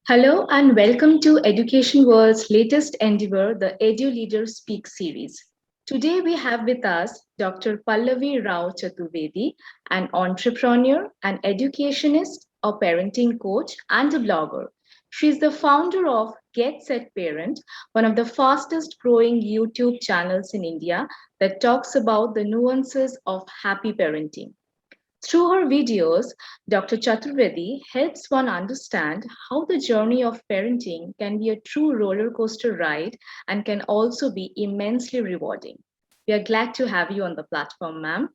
Hello and welcome to Education World's latest endeavor, the Edu Leader Speak series. Today we have with us Dr. Pallavi Rao Chaturvedi, an entrepreneur, an educationist, a parenting coach, and a blogger. She is the founder of Get Set Parent, one of the fastest growing YouTube channels in India that talks about the nuances of happy parenting. Through her videos, Dr. Chaturvedi helps one understand how the journey of parenting can be a true roller coaster ride and can also be immensely rewarding. We are glad to have you on the platform, ma'am.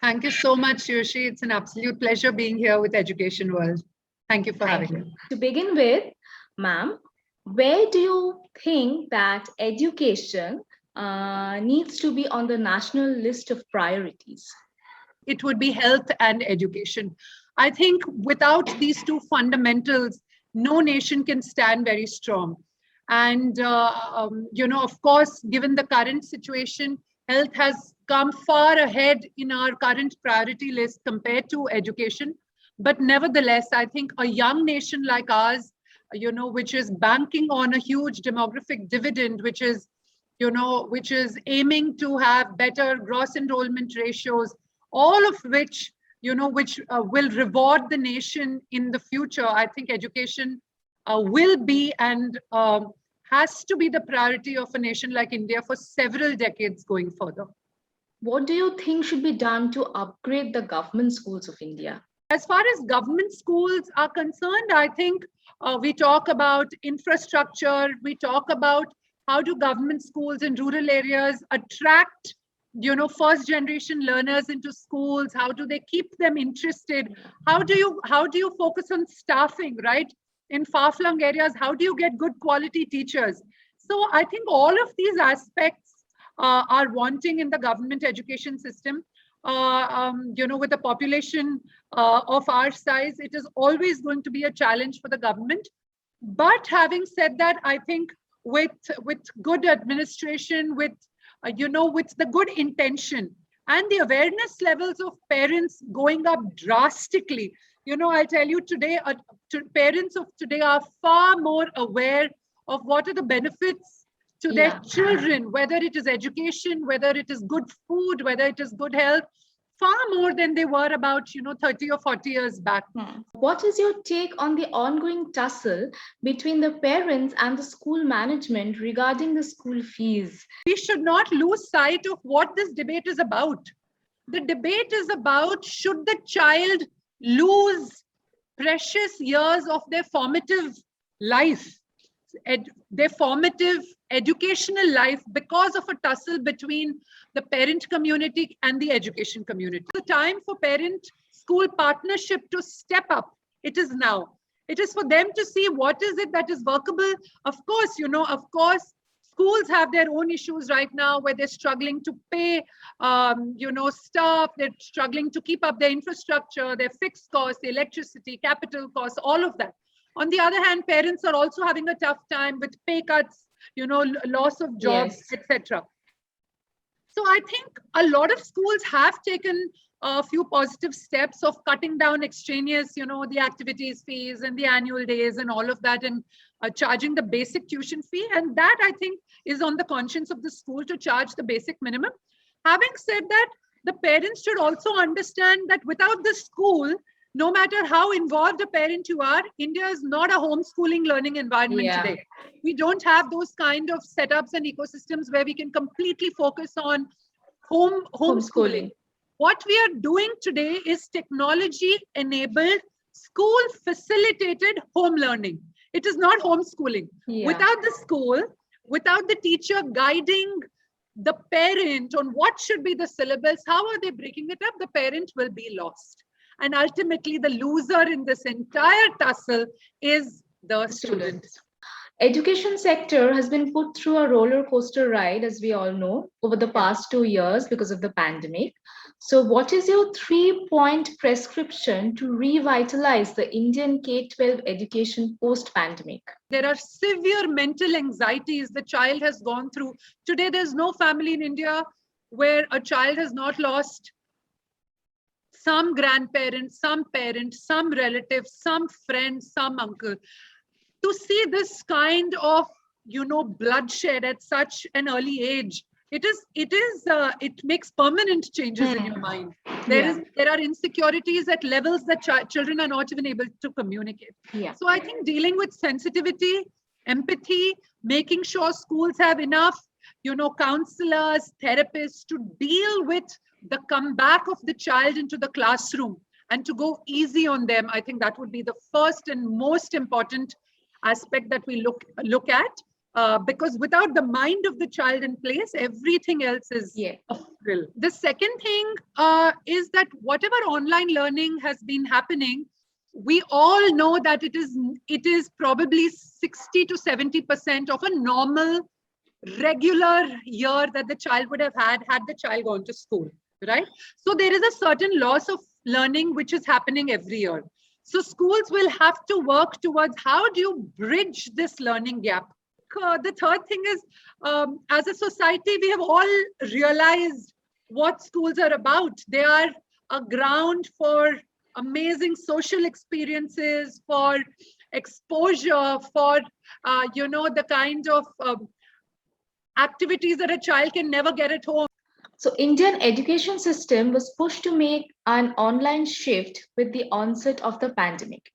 Thank you so much, Yoshi. It's an absolute pleasure being here with Education World. Thank you for Thank having you. me. To begin with, ma'am, where do you think that education needs to be on the national list of priorities? It would be health and education. I think without these two fundamentals, no nation can stand very strong. And, of course, given the current situation, health has come far ahead in our current priority list compared to education. But nevertheless, I think a young nation like ours, which is banking on a huge demographic dividend, which is aiming to have better gross enrollment ratios, all of which will reward the nation in the future. I think education will be and has to be the priority of a nation like India for several decades going further. What do you think should be done to upgrade the government schools of India? As far as government schools are concerned, I think we talk about infrastructure, we talk about how do government schools in rural areas attract first generation learners into schools, how do they keep them interested, how do you focus on staffing, right, in far flung areas, how do you get good quality teachers. So I think all of these aspects are wanting in the government education system. With a population of our size, it is always going to be a challenge for the government. But having said that, I think with good administration, with the good intention and the awareness levels of parents going up drastically, I'll tell you today, parents of today are far more aware of what are the benefits to their children, whether it is education, whether it is good food, whether it is good health, far more than they were about 30 or 40 years back. What is your take on the ongoing tussle between the parents and the school management regarding the school fees? We should not lose sight of what this debate is about. The debate is about, should the child lose precious years of their formative life, their formative educational life, because of a tussle between the parent community and the education community. The time for parent school partnership to step up. It is now. It is for them to see what is it that is workable. Of course, schools have their own issues right now where they're struggling to pay, staff, they're struggling to keep up their infrastructure, their fixed costs, the electricity, capital costs, all of that. On the other hand, parents are also having a tough time with pay cuts, loss of jobs, etc. So I think a lot of schools have taken a few positive steps of cutting down extraneous, the activities fees and the annual days and all of that, and charging the basic tuition fee. And that, I think, is on the conscience of the school to charge the basic minimum. Having said that, the parents should also understand that without the school, no matter how involved a parent you are, India is not a homeschooling learning environment today. We don't have those kind of setups and ecosystems where we can completely focus on homeschooling. What we are doing today is technology-enabled, school-facilitated home learning. It is not homeschooling. Without the school, without the teacher guiding the parent on what should be the syllabus, how are they breaking it up, the parent will be lost. And ultimately, the loser in this entire tussle is the student. Education sector has been put through a roller coaster ride, as we all know, over the past 2 years because of the pandemic. So what is your 3-point prescription to revitalize the Indian K-12 education post-pandemic? There are severe mental anxieties the child has gone through. Today, there's no family in India where a child has not lost some grandparent, some parent, some relative, some friend, some uncle. to see this kind of, bloodshed at such an early age, it makes permanent changes in your mind. There are insecurities at levels that children are not even able to communicate. So I think dealing with sensitivity, empathy, making sure schools have enough, counselors, therapists to deal with the comeback of the child into the classroom and to go easy on them. I think that would be the first and most important aspect that we look at. Because without the mind of the child in place, everything else is a frill. The second thing is that whatever online learning has been happening, we all know that it is probably 60 to 70% of a normal, regular year that the child would have had the child gone to school, right? So there is a certain loss of learning which is happening every year. So schools will have to work towards how do you bridge this learning gap. The third thing is, as a society, we have all realized what schools are about. They are a ground for amazing social experiences, for exposure, for, the kind of activities that a child can never get at home. So Indian education system was pushed to make an online shift with the onset of the pandemic.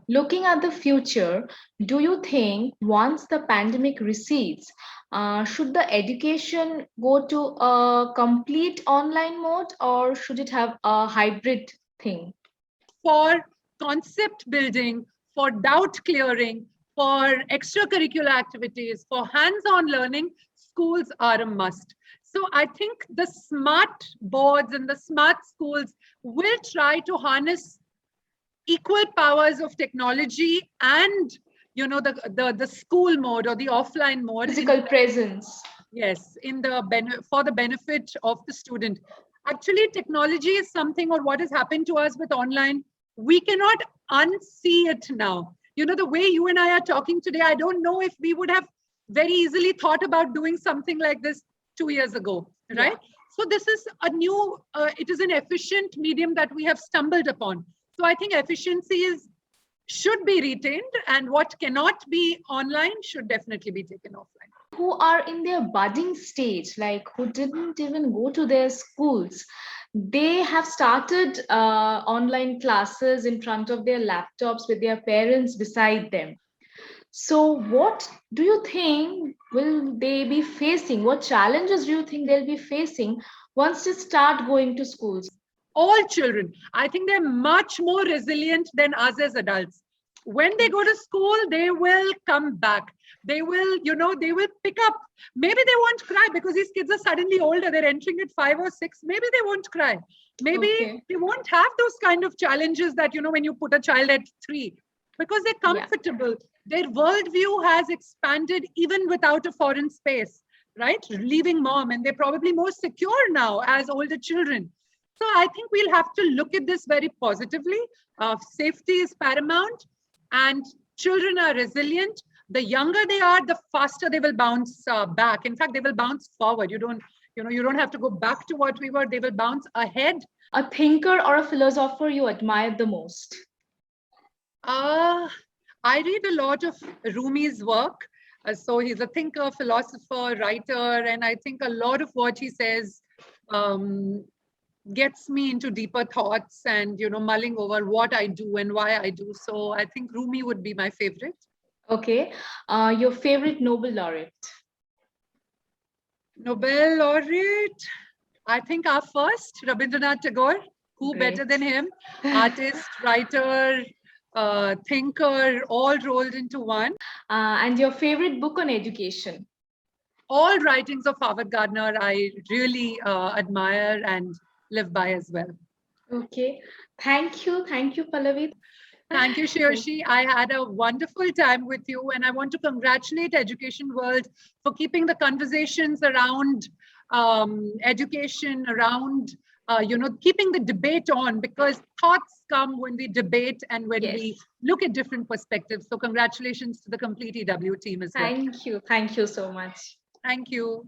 Looking at the future, do you think once the pandemic recedes, should the education go to a complete online mode or should it have a hybrid thing? For concept building, for doubt clearing, for extracurricular activities, for hands-on learning, schools are a must. So I think the smart boards and the smart schools will try to harness equal powers of technology and the school mode or the offline mode, physical presence. Yes, for the benefit of the student. Actually, technology is something, or what has happened to us with online, we cannot unsee it now. The way you and I are talking today, I don't know if we would have very easily thought about doing something like this 2 years ago, right? So this is a new, it is an efficient medium that we have stumbled upon. So I think efficiency should be retained, and what cannot be online should definitely be taken offline. Who are in their budding stage, like who didn't even go to their schools, they have started online classes in front of their laptops with their parents beside them. So what do you think will they be facing? What challenges do you think they'll be facing once they start going to schools? All children, I think they're much more resilient than us as adults. When they go to school, they will come back. They will, they will pick up. Maybe they won't cry because these kids are suddenly older. They're entering at 5 or 6. Maybe they won't cry. Maybe they won't have those kind of challenges that, when you put a child at 3, because they're comfortable. Their worldview has expanded even without a foreign space, right? Leaving mom, and they're probably more secure now as older children. So I think we'll have to look at this very positively. Safety is paramount, and children are resilient. The younger they are, the faster they will bounce back. In fact, they will bounce forward. You don't have to go back to what we were. They will bounce ahead. A thinker or a philosopher you admire the most? I read a lot of Rumi's work. So he's a thinker, philosopher, writer, and I think a lot of what he says gets me into deeper thoughts and, mulling over what I do and why I do. So I think Rumi would be my favorite. Okay. Your favorite Nobel laureate? Nobel laureate, I think our first, Rabindranath Tagore. Who better than him? Artist, writer, thinker, all rolled into one. And your favorite book on education? All writings of Howard Gardner I really admire and live by as well. Okay. Thank you, Pallavi. Thank you, Shreyoshi. I had a wonderful time with you, and I want to congratulate Education World for keeping the conversations around education, around keeping the debate on, because thoughts come when we debate and when we look at different perspectives. So congratulations to the complete EW team as well. Thank you so much. Thank you.